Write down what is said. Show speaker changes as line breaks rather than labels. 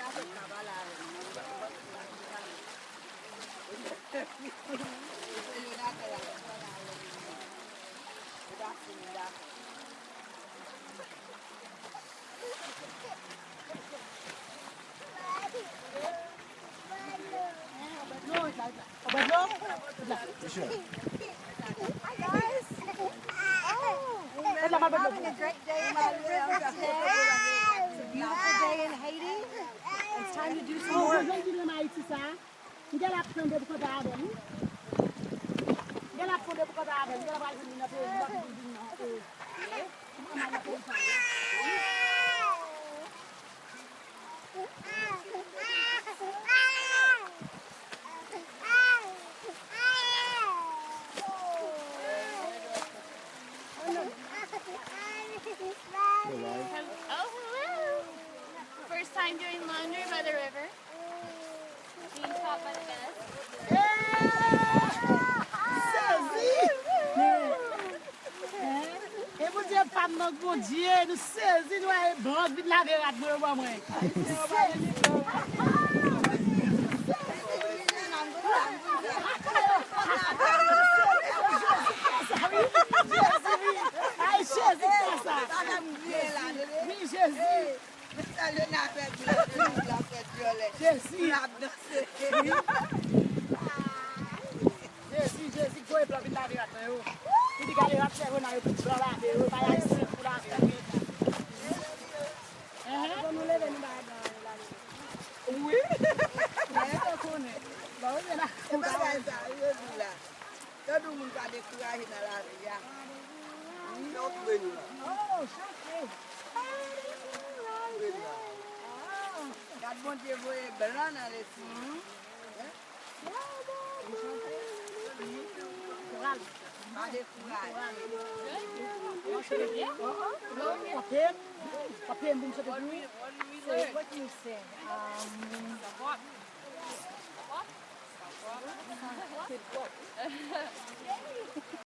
Hi guys. We're having a great day by the river today. It's a beautiful day in Haiti. It's time to do some work.
Oh, hello! First time doing laundry by the river. Being taught by the best.
E pou diye fam nan bon diye, nou sezi nou a bros bit la de rat mwen wè mwen. Ay, Jésus, kwa sa? Oui, Jésus. Jésus, kwa e plan bit la de rat mwen yo. Pou di gade rat se yo nan yo pou plan la de yo, bayan si pou la de yo. Kon nou leve nou bayan la de yo. Oui. Bayan kone. Ba ou yon la kou bayan sa, yo di la. Todo moun pa dekouraje nan la de ya. Oh, chante. Gade bon Dieu voye blan nan le si. Coral. Pa dekouraje. Papem boum sote dou. What do you say? What?